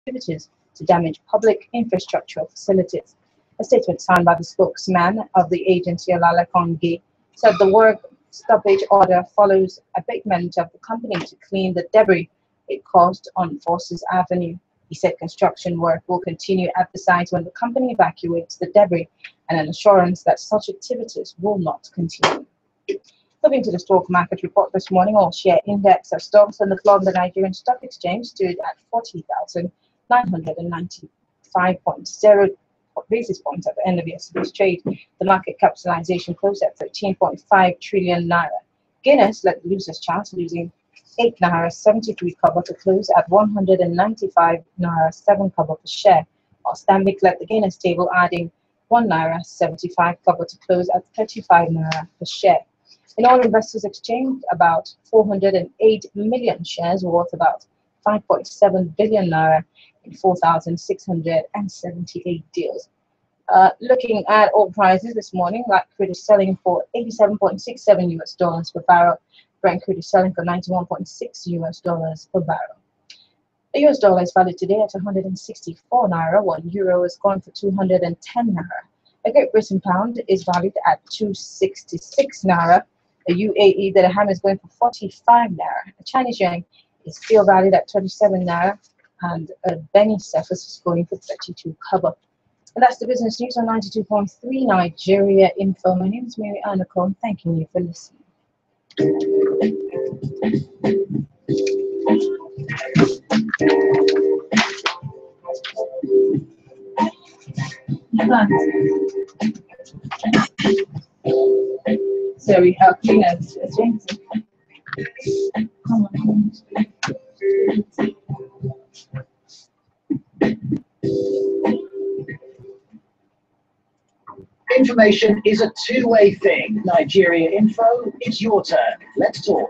activities to damage public infrastructural facilities. A statement signed by the spokesman of the agency, Olale Kongi, said the work stoppage order follows abatement of the company to clean the debris it caused on Forces Avenue. He said construction work will continue at the site when the company evacuates the debris, and an assurance that such activities will not continue. Moving to the stock market report this morning, all share index of stocks on the floor of the Nigerian Stock Exchange stood at 40,995.0 basis points at the end of yesterday's trade. The market capitalization closed at 13.5 trillion naira. Guinness led the losers chance, losing 8 naira 73 kobo to close at 195 naira 7 kobo per share, while Stanbic led the gainers table, adding 1 naira 75 kobo to close at 35 naira per share. In all, investors exchanged about 408 million shares worth about 5.7 billion naira in 4,678 deals. Looking at oil prices this morning, light crude is selling for $87.67 US per barrel. Brent crude is selling for $91.6 US per barrel. The US dollar is valued today at 164 naira. 1 euro is going for 210 naira. A Great Britain pound is valued at 266 naira. A UAE dirham is going for 45 naira. A Chinese yuan is still valued at 27 naira, and a Benny Cephas is going for 32 kobo. And that's the business news on 92.3 Nigeria Info. My name is MaryAnn. Thanking you for listening. So we have cleaners, James. Come on. Information is a two-way thing. Nigeria Info, it's your turn. Let's talk.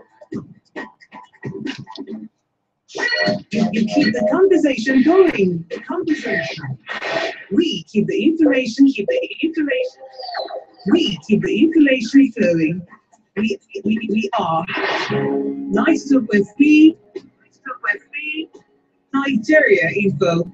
You keep the conversation going. The conversation. We keep the information. We keep the information flowing. We are nice to with me. Nigeria Info.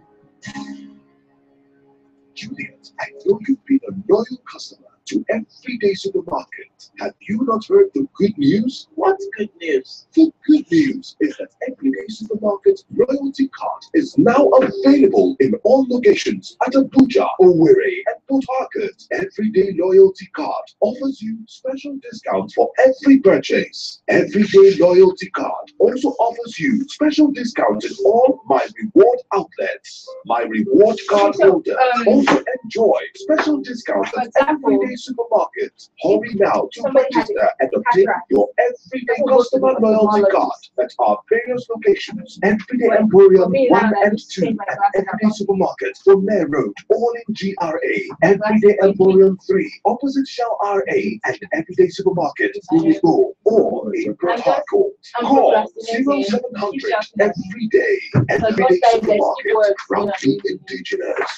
Juliet, I know you've been a loyal customer to Everyday Supermarket. Have you not heard the good news? What good news? The good news is that Everyday Supermarket's loyalty card is now available in all locations at Abuja, Owerri, and Port Harcourt. Everyday Loyalty Card offers you special discounts for every purchase. Everyday Loyalty Card also offers you special discounts in all My Reward outlets. My Reward card holder also enjoy special discounts at Everyday Supermarket. Hurry now to register and obtain your Everyday Customer Loyalty Card at our various locations: Everyday Emporium 1 and 2 at Everyday Supermarket, Omer Road, all in GRA, Everyday Emporium 3 opposite Shell RA, and Everyday Supermarket, Unigo, or in Port Harcourt. Call 0700 Everyday Supermarket, proudly indigenous.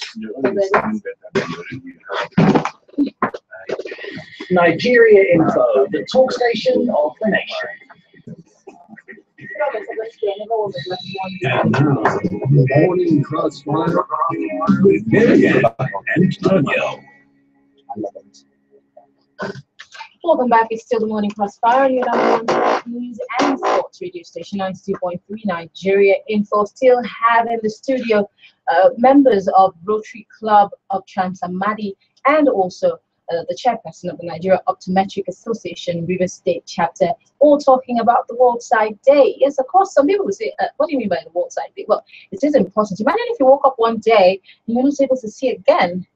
Nigeria Info, the talk station of the nation. And now, morning Crossfire with MaryAnn and Tanya. Welcome back. It's still the morning Crossfire. Your number one news and sports radio station 92.3 Nigeria Info. Still have in the studio members of Rotary Club of Trans-Amadi and also the chairperson of the Nigeria Optometric Association Rivers State chapter, all talking about the World Sight Day. Yes, of course, some people will say, what do you mean by the World Sight Day? Well, it is important. Imagine if you woke up one day and you're not able to see again.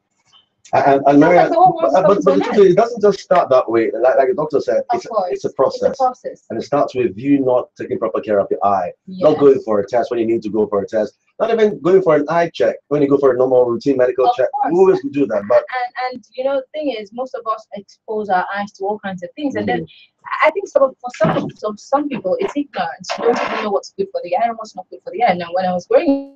And Mary, but the truth is, it doesn't just start that way. Like the doctor said, it's a process. It's a process. And it starts with you not taking proper care of your eye, not going for a test when you need to go for a test, not even going for an eye check when you go for a normal routine medical check. We always do that. But and you know, the thing is, most of us expose our eyes to all kinds of things, and then I think for some people, it's ignorance. You don't even know what's good for the eye and what's not good for the eye. Now, when I was growing,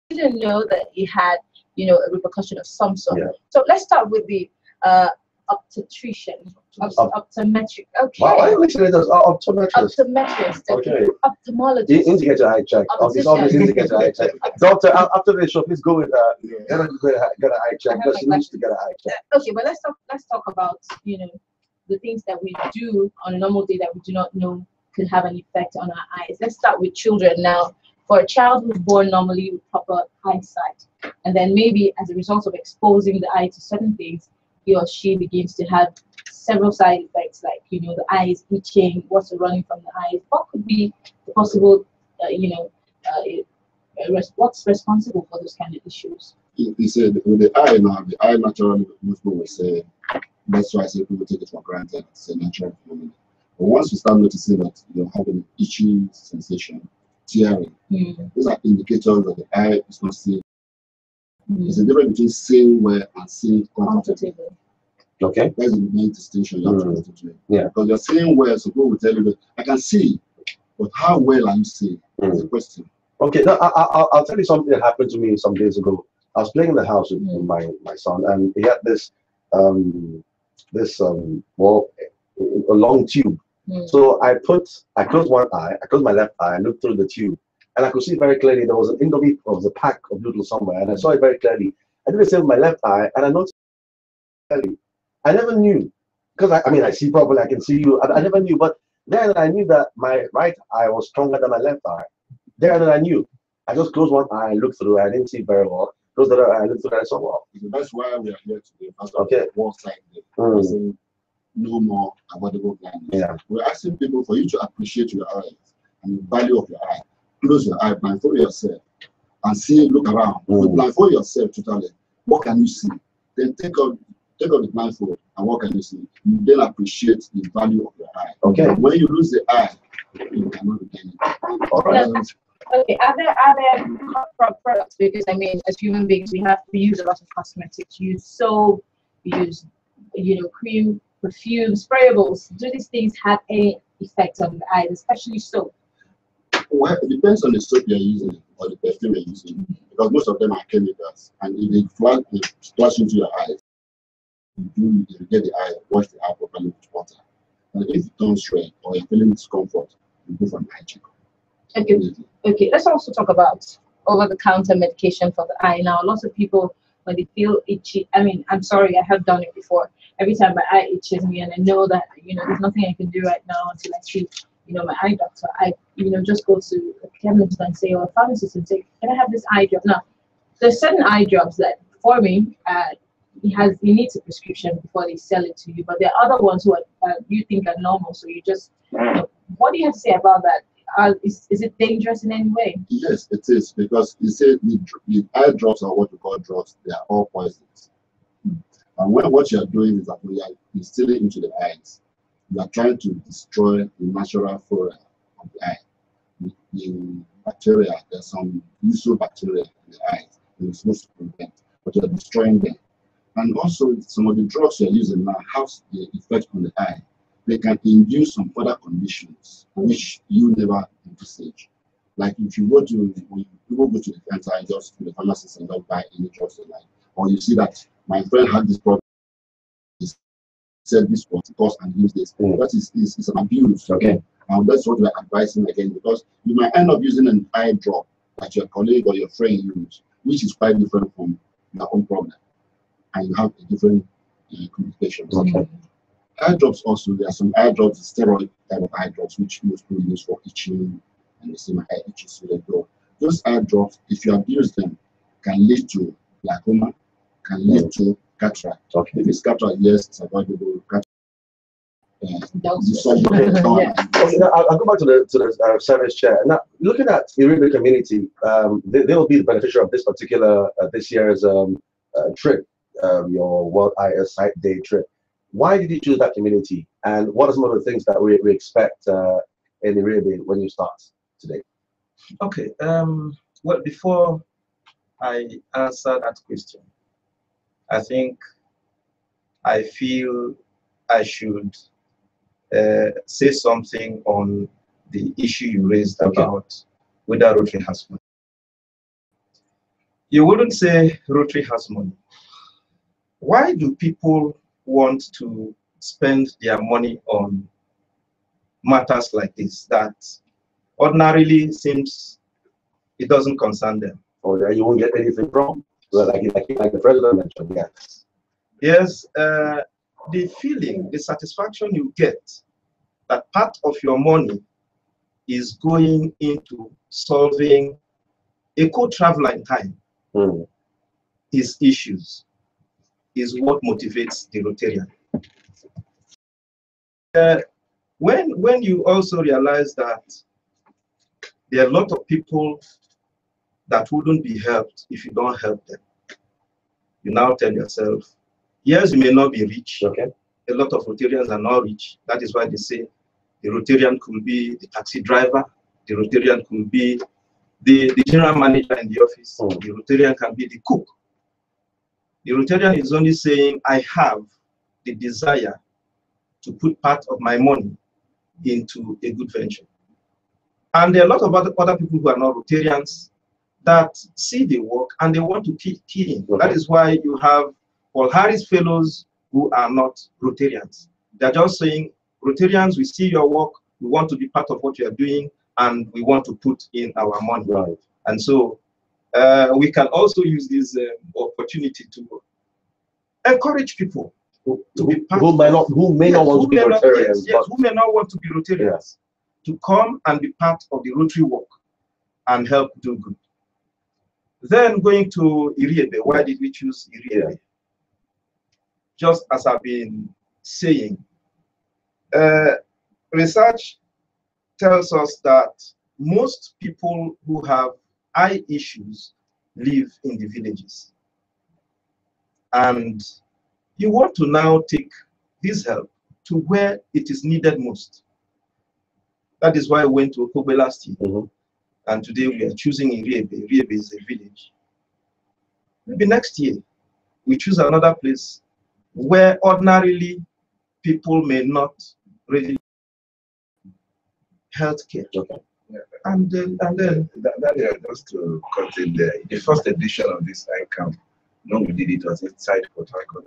didn't know that it had, you know, a repercussion of some sort. So let's start with the Optometrician. Optometric. Okay. Wow, why are you listening to this? Optometrist. Optometrist. Okay. Ophthalmologist. You need to get your eye checked. Obviously, need to get your eye checked. Doctor, after the show, please go with get an eye check because she needs to get an eye check. Okay, but let's talk about the things that we do on a normal day that we do not know could have an effect on our eyes. Let's start with children now. For a child who's born normally with proper eyesight, and then maybe as a result of exposing the eye to certain things, he or she begins to have several side effects, like the eyes itching, water running from the eyes. What could be the possible, what's responsible for those kind of issues? He said with the eye now, the eye naturally, most people will say, that's why I say people take it for granted. It's a natural phenomenon. But once you start noticing that you're having itching sensation, tearing, these are indicators that the eye is not seeing. There's a difference between seeing well and seeing comfortably. Okay. That's the main distinction you have to understand. Yeah. Because you're seeing well, so people will tell you that I can see, but how well are you seeing? That's the question. Okay, now I'll tell you something that happened to me some days ago. I was playing in the house with my son, and he had this a long tube. So I closed one eye, I closed my left eye, I looked through the tube, and I could see very clearly there was an Indomie of the pack of noodles somewhere, and I saw it very clearly. I did the same with my left eye, and I noticed clearly. I never knew, because I see properly, I can see you. I never knew, but then I knew that my right eye was stronger than my left eye. Then I knew. I just closed one eye and looked through it. I didn't see very well. Closed the other eye and looked through it. I saw well. That's why we are here today. Okay. No more avoidable blindness. Yeah. We're asking people for you to appreciate your eyes and the value of your eye. Close your eye, blindfold yourself, and look around. Blindfold yourself totally. What can you see? Then take out the blindfold, and what can you see? You then appreciate the value of your eye. Okay. When you lose the eye, you cannot regain it. All right. Okay. Are there products? Because as human beings, we use a lot of cosmetics. We use soap. We use cream, perfume, sprayables. Do these things have any effect on the eyes, especially soap? Well, it depends on the soap you're using or the perfume you're using, because most of them are chemicals, and if they splash into your eyes, you get the eye, wash the eye properly with water. And if it turns red or you're feeling discomfort, you go for an eye checkup. Okay. Let's also talk about over-the-counter medication for the eye. Now, lots of people, when they feel itchy, I'm sorry, I have done it before. Every time my eye itches me, and I know that there's nothing I can do right now until I see my eye doctor, I just go to a chemist and say, or a pharmacist and say, can I have this eye drop? Now, there's certain eye drops that for me, you need a prescription before they sell it to you, but there are other ones who you think are normal, so you just what do you have to say about that? Is it dangerous in any way? Yes, it is, because you say the eye drops are what we call drugs. They are all poisons. And what you are doing is that we are instilling into the eyes. You are trying to destroy the natural flora of the eye. The bacteria, there's some useful bacteria in the eyes that you're supposed to prevent, but you're destroying them. And also, some of the drugs you're using now have the effect on the eye. They can induce some other conditions which you never envisage. Like if you go to, when people go to the counter and just to the pharmacist and don't buy any drugs they like, or you see that my friend had this problem, he said this was because and use this. That is an abuse. Okay. And that's what we're advising again, because you might end up using an eye drop that your colleague or your friend used, which is quite different from your own problem. And you have a different complications. Okay. Eye drops also, there are some eye drops, steroid type of eye drops, which most people use for itching, and you see my eye itches, so they go. Those eye drops, if you abuse them, can lead to glaucoma, can lead to cataract. Okay. If it's cataract, yes, it's avoidable. I'll go back to the service chair. Now, looking at the Iribe community, they will be the beneficiary of this particular this year's trip, your World Eyesight Day trip. Why did you choose that community, and what are some of the things that we expect in Iribe when you start today? Okay. Well, before I answer that question, I feel I should say something on the issue you raised about whether Rotary has money. You wouldn't say Rotary has money. Why do people want to spend their money on matters like this that ordinarily seems it doesn't concern them. Or that you won't get anything from. Well, like the president mentioned, yes. Yes, the feeling, the satisfaction you get that part of your money is going into solving a co-traveler in time, his issues, is what motivates the Rotarian. When you also realize that there are a lot of people that wouldn't be helped if you don't help them, you now tell yourself, yes, you may not be rich. Okay. A lot of Rotarians are not rich. That is why they say the Rotarian could be the taxi driver, the Rotarian could be the general manager in the office, the Rotarian can be the cook. The Rotarian is only saying, I have the desire to put part of my money into a good venture. And there are a lot of other people who are not Rotarians that see the work and they want to keep in. That is why you have Paul Harris fellows who are not Rotarians. They're just saying, Rotarians, we see your work, we want to be part of what you are doing, and we want to put in our money. Right. And so we can also use this opportunity to encourage people to be part who may not want to be Rotarians. Who may not want to be Rotarians, to come and be part of the Rotary work and help do good. Then going to Iriebe, why did we choose Iriebe? Just as I've been saying, research tells us that most people who have eye issues live in the villages. And you want to now take this help to where it is needed most. That is why I went to Okobe last year. And today we are choosing Iriebe. Iriebe is a village. Maybe next year we choose another place where ordinarily people may not really healthcare. And then just to cut in there, the first edition of this ICAM, when we did it, was inside Port Harcourt.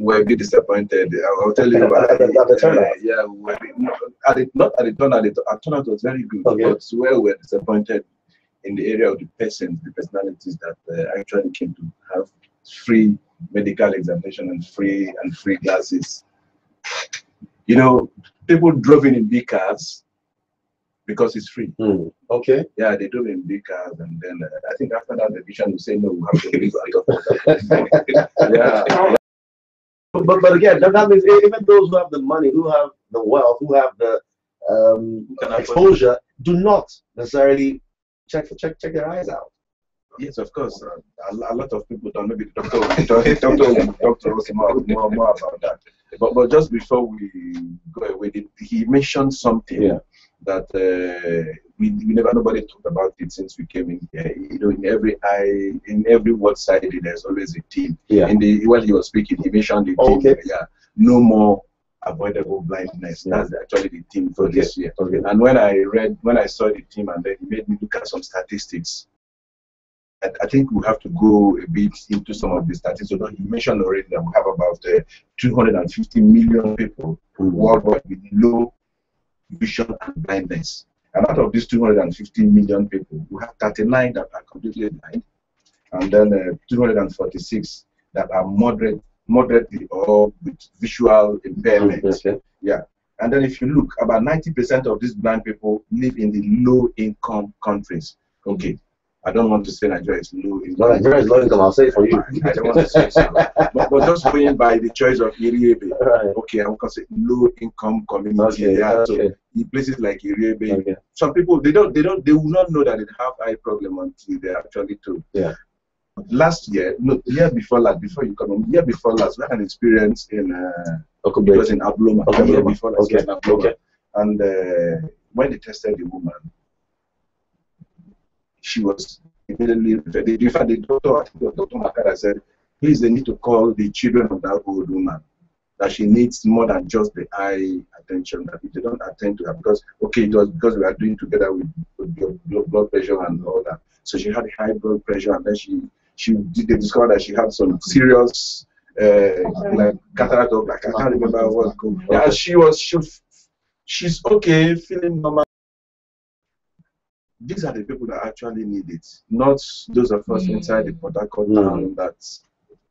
We're a bit disappointed. I'll tell you about the turnout. Yeah, the turnout was very good, but where we're disappointed in the area of the personalities that actually came to have free medical examination and free glasses. You know, people drove in big cars because it's free. Okay. Yeah, they drove in big cars, and then I think after that the vision will say no, we have to leave. Yeah. But again, that means even those who have the money, who have the wealth, who have the exposure, do not necessarily check their eyes out. Yes, of course. A lot of people don't. Maybe the doctor will talk to us more about that. But just before we go away, he mentioned something that nobody talked about it since we came in here. You know, in every word side, there's always a team. While he was speaking, he mentioned the team. Yeah, no more avoidable blindness. That's actually the team for this year. And when I saw the team, and then he made me look at some statistics. I think we have to go a bit into some of the statistics. So he mentioned already that we have about 250 million people worldwide with low vision and blindness. And out of these 250 million people, we have 39 that are completely blind, and then 246 that are moderately or with visual impairment. Yeah. And then if you look, about 90% of these blind people live in the low-income countries. Okay. I don't want to say Nigeria is low income. No, Nigeria is low income, I'll say it for you. I don't want to say so. but just going by the choice of Iriebe, okay, I'm going to say low income community. So in places like Iriebe, some people they will not know that they have eye problem until they actually told. Last year, no, year before last, before you come in, year before last, we had an experience in it was in Abloma. Year before last, in Abloma. And when they tested the woman, she was immediately referred. In fact, the Dr. Makara said, please, they need to call the children of that old woman, that she needs more than just the eye attention, that if they don't attend to her, because, okay, it was because we are doing together with your blood pressure and all that. So she had high blood pressure, and then they discovered that she had some serious like cataract, or like I can't remember what. Yeah, and she's okay, feeling normal. These are the people that actually need it, not those of us inside the Port Harcourt town that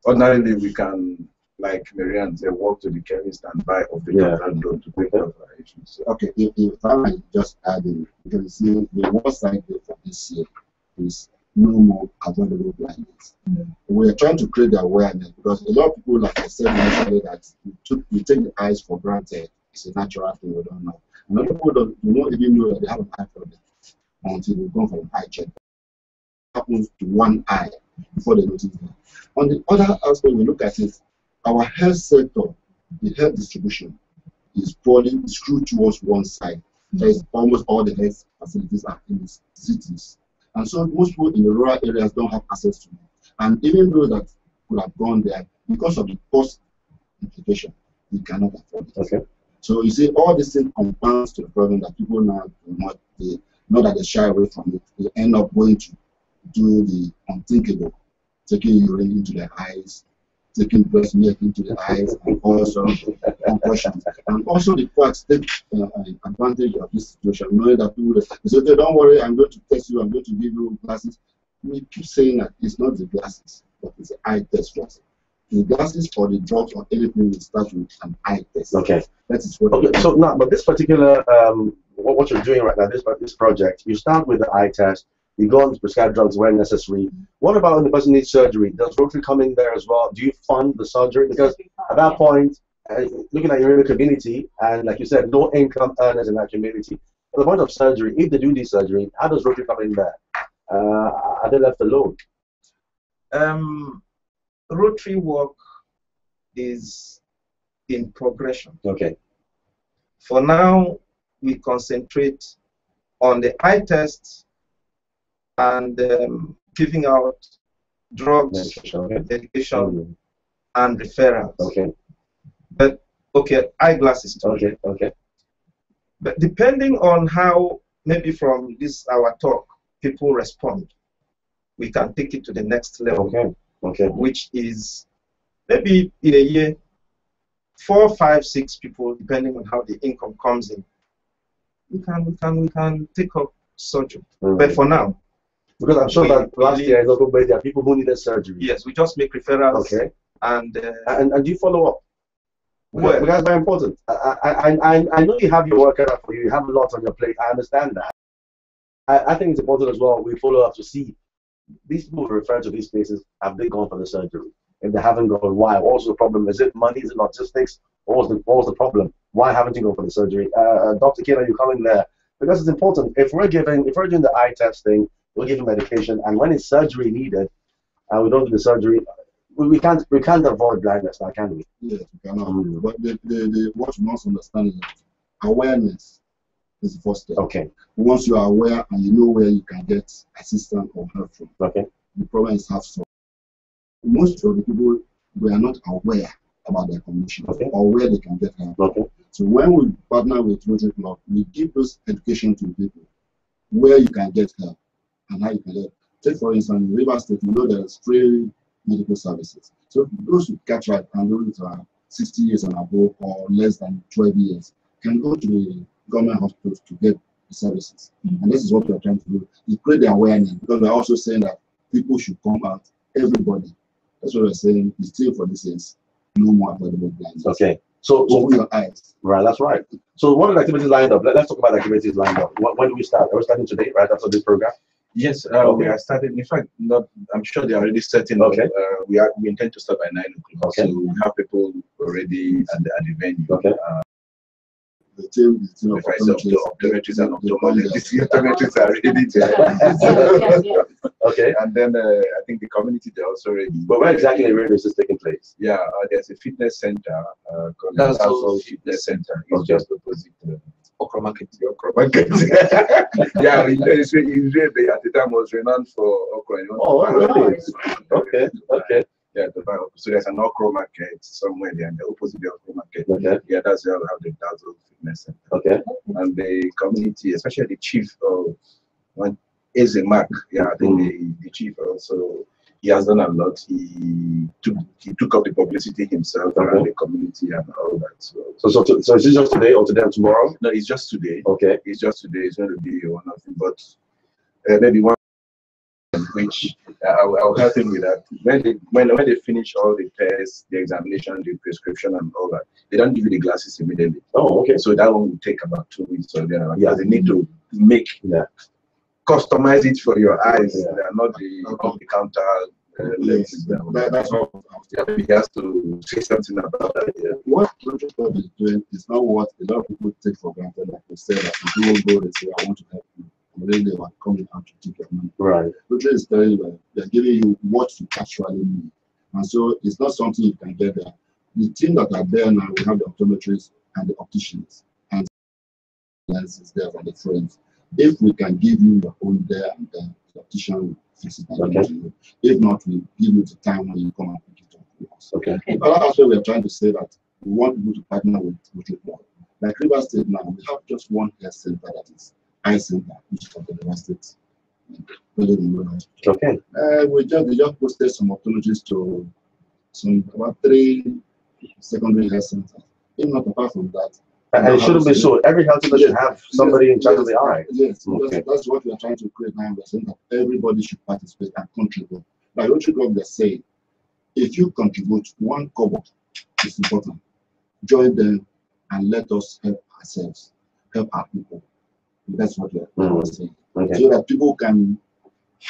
ordinarily we can, like MaryAnn said, walk to the chemist and buy off the counter to take care of our issues. Okay, if I might just add in, because you see, the worst side for this year is no more avoidable blindness. We are trying to create the awareness because a lot of people, like I said initially, that you take the eyes for granted. It's a natural thing, we don't know. A lot of people do not even know that they have an eye problem until they go for an eye check. It happens to one eye before they notice that. On the other aspect, we look at it, our health sector, the health distribution is poorly skewed towards one side. There's almost all the health facilities are in the cities. And so most people in the rural areas don't have access to it. And even those that could have gone there, because of the cost implication, they cannot afford it. Okay. So you see, all these things compounds to the problem that people now do not that they shy away from it. They end up going to do the unthinkable, taking urine into their eyes, taking breast milk into the eyes, and all sorts of concussions. And also the quacks take advantage of this situation, knowing that people they say, okay, don't worry, I'm going to test you, I'm going to give you glasses. We keep saying that it's not the glasses, but it's the eye test first. The glasses or the drugs or anything will start with an eye test. Okay. That is what. Okay. So now, but this particular what you're doing right now, this project, you start with the eye test. You go on to prescribe drugs where necessary. What about when the person needs surgery? Does Rotary come in there as well? Do you fund the surgery? Because at that point, looking at your area community, and like you said, no income earners in that community, at the point of surgery, if they do need surgery, how does Rotary come in there? Are they left alone? Rotary work is in progression. Okay. For now, we concentrate on the eye test and giving out drugs, medication, and referrals. Okay. But eyeglasses too. Okay. Okay. But depending on how, maybe from this our talk, people respond, we can take it to the next level. Okay. Okay. Which is maybe in a year, 4, 5, 6 people, depending on how the income comes in. We can take up surgery. But for now, because I'm sure that last year there are people who needed surgery. Yes, we just make referrals. Okay. And do you follow up? Well, because that's very important. I know you have your work cut out for you. You have a lot on your plate. I understand that. I think it's important as well. We follow up to see these people who refer to these places. Have they gone for the surgery? If they haven't gone, why? What's the problem? Is it money? Is it logistics? What was the problem? Why haven't you gone for the surgery? Dr. King, are you coming there? Because it's important. If we're doing the eye testing, we're giving medication, and when it's surgery needed, and we don't do the surgery, we can't avoid blindness now, can we? Yes, we cannot. But what you must understand is that awareness is the first step. Okay. Once you are aware and you know where you can get assistance or help from, okay, the problem is half solved. Most of the people were not aware about their condition, okay, or where they can get help. Okay. So when we partner with Rotary Club, we give those education to people where you can get help and how you can get. Take for instance, in Rivers State, you know there's free medical services. So those who cataract and those who are 60 years and above or less than 12 years can go to the government hospitals to get the services. And this is what we're trying to do. We create the awareness because we're also saying that people should come out, everybody. That's what we're saying. It's still for this is no more avoidable blindness. Okay. So open your eyes. Right, that's right. So what are the activities lined up? Let's talk about the activities lined up. When do we start? Are we starting today, right after this program? Yes, we are starting. In fact, I'm sure they are already setting up. Okay. We intend to start by 9 o'clock. Okay. So we have people already at the venue. Okay. The team of optometrists and ophthalmologists. Optometrists are ready to. Okay. And then I think the community, they're also ready. But where exactly where is this taking place? Yeah, there's a fitness center called the Harcourt Fitness Center. It's just opposite Okra Market. Yeah, Israel at the time was renowned for okra. Oh, really? Okay. Okay. Yeah, so there's an okra market somewhere there, and the opposite of the okra market. Okay. Yeah, that's where we have the Dazzle Fitness Center. Okay. And the community, especially the chief of one is a Mark. Yeah, I think the chief also He has done a lot. He took up the publicity himself around the community and all that. So is it just today or today and tomorrow? No, it's just today. Okay. It's just today. It's going to be one of them, but maybe one which I'll help him with that. When they finish all the tests, the examination, the prescription, and all that, they don't give you the glasses immediately. Oh, okay. So that one will take about 2 weeks or there. Yeah, they need to customize it for your eyes. Yeah. They are not the over-the-counter lenses. That's what he has to say something about that. Yeah. What Rotary Club is doing is not what a lot of people take for granted. Like they say that if you will go and say, I want to help you. Really, they are coming out to take your money. Right. Rotary is telling you that they're giving you what you actually need. And so it's not something you can get there. The team that are there now, we have the optometrists and the opticians and lenses there for the friends. If we can give you your own there and then the optician will fix it. Okay. If not, we give you the time when you come and pick it up. Okay. But that's why we are trying to say that we want people to partner with Rotary Club. Like Rivers State now, we have just one health center that is eye center, which is for the Rivers State. Okay. They just posted some opportunities to about 3 secondary health centers. If not, apart from that. And it shouldn't be so. Every health center should have somebody in charge of the eye. Yes, okay. That's what we are trying to create now. We're saying that everybody should participate and contribute. Like Rotary Club, they say, if you contribute 1 kobo, it's important. Join them and let us help ourselves, help our people. That's what we're saying. Okay. So that people can,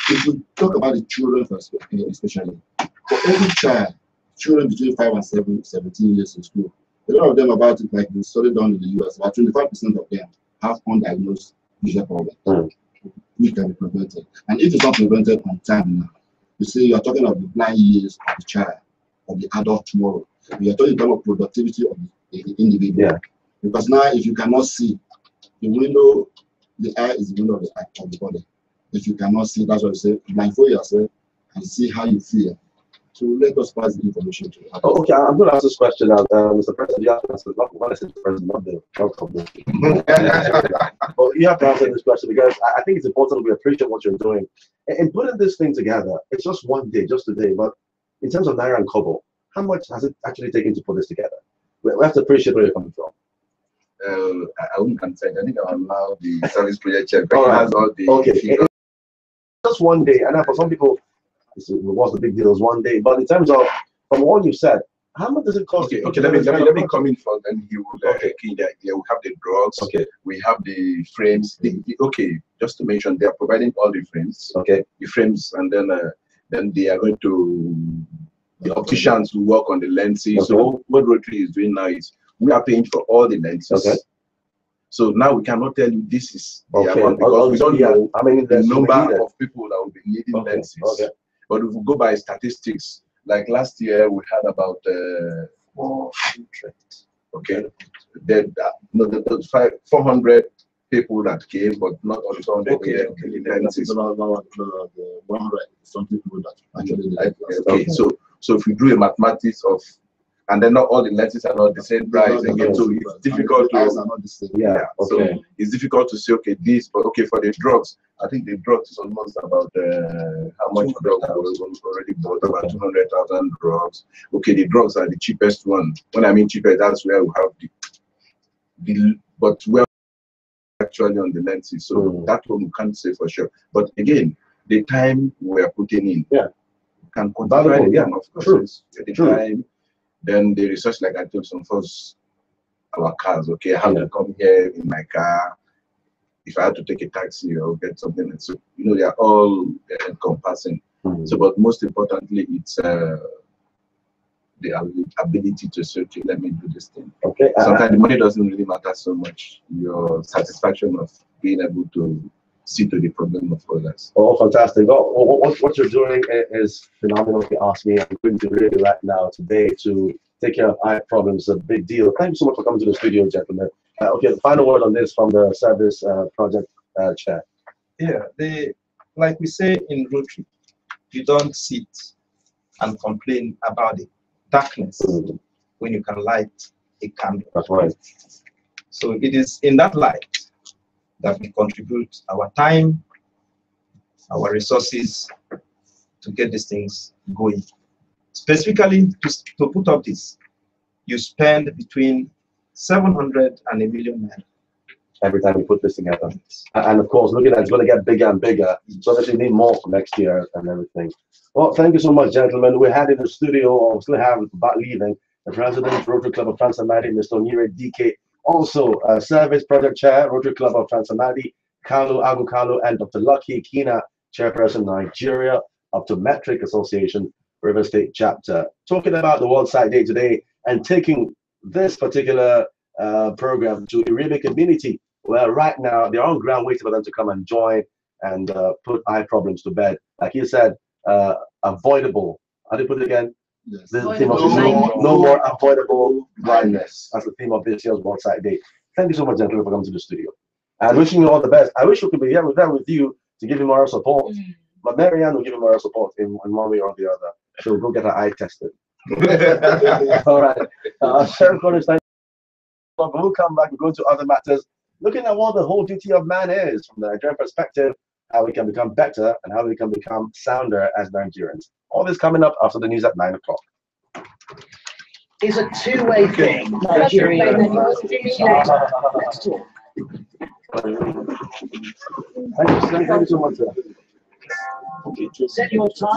if we talk about the children first, especially, for every child, children between 5 and 17 years in school, a lot of them about it, like the study done in the US, about 25% of them have undiagnosed visual problems. Which can be prevented. And if it's not prevented on time now, you see, you're talking of the blind years of the child, of the adult tomorrow. You're talking about productivity of the individual. Yeah. Because now, if you cannot see, the window, the eye is the window of the body. If you cannot see, that's what you say, blindfold yourself and see how you feel. So let us pass the information to you. Oh, okay, I'm going to ask this question now, Mr. President. You have to answer. What is the president? Not the government. Well, you have to answer this question because I think it's important. We appreciate what you're doing and putting this thing together. It's just one day, just today. But in terms of Naira and Kobo, how much has it actually taken to put this together? We have to appreciate where you're coming from. I wouldn't answer. I think I'll allow the service project chair. All right. Okay. Just one day, and for some people, what's the big deal? Is one day. But in terms of from what you said, how much does it cost? Okay. Let me come in first, and you will. Okay. Yeah, we have the drugs. Okay. We have the frames. Okay. Just to mention, they are providing all the frames. Okay. The frames, and then they are going to the opticians who work on the lenses. Okay. So what Rotary is doing now is we are paying for all the lenses. Okay. So now we cannot tell you this is the amount because we don't know the number of people that will be needing lenses. Okay. But if we go by statistics, like last year we had about 400. Okay. Then 400 people that came, but not all the 400 came. Lenses. 100 something people that actually. Okay. So if we do a mathematics of, and then not all the lenses are not the same price again, so it's difficult to. Are not the same. Yeah. Okay. So it's difficult to say okay this, but okay for the drugs. I think the drugs is almost about how much drugs I was already bought, about 200,000 drugs. Okay, the drugs are the cheapest one. When I mean cheapest, that's where we have but we're actually on the lenses, so that one we can't say for sure. But again, the time we are putting in, can quantify again, of course. The time, then the research, like I told some folks, our cars. Okay, I have to come here in my car. If I had to take a taxi or get something, so they are all encompassing. So, but most importantly, it's the ability to say, okay, let me do this thing. Okay. Sometimes the money doesn't really matter so much. Your satisfaction of being able to see to the problem of others. Oh, fantastic. What you're doing is phenomenal. If you ask me, I'm going to really right now today to take care of eye problems. A big deal. Thank you so much for coming to the studio, gentlemen. Okay, the final word on this from the service project chair. Yeah, like we say in Rotary, you don't sit and complain about the darkness when you can light a candle. That's right. So it is in that light that we contribute our time, our resources, to get these things going. Specifically, to put up this, you spend between 700 and $1 million every time we put this together. And of course, looking at it's going to get bigger and bigger. So obviously, we need more for next year and everything. Well, thank you so much, gentlemen. We had in the studio, or still have, about leaving, the president of Rotary Club of Trans-Amadi, Mr. Onyire DK. Also, Service Project Chair, Rotary Club of Trans-Amadi, Kalu Agukalu, and Dr. Lucky Kina, Chairperson, Nigeria, Optometric Association, Rivers State Chapter. Talking about the World Sight Day today and taking this particular program to Iribe community, where right now they're on ground waiting for them to come and join and put eye problems to bed. Like you said, avoidable. How do you put it again? Yes. The theme of no more avoidable blindness. That's the theme of this year's World Sight Day. Thank you so much, gentlemen, for coming to the studio. And wishing you all the best. I wish we could be here with you to give you moral support. But MaryAnn will give you moral support in one way or the other. So we'll go get her eye tested. All right. Sheriff Collins, thank you. We'll come back and go to other matters, looking at what the whole duty of man is from the Nigerian perspective, how we can become better and how we can become sounder as Nigerians. All this coming up after the news at 9 o'clock. It's a two-way thing, Nigeria. Let's talk. Thank you so much, sir. Set your time.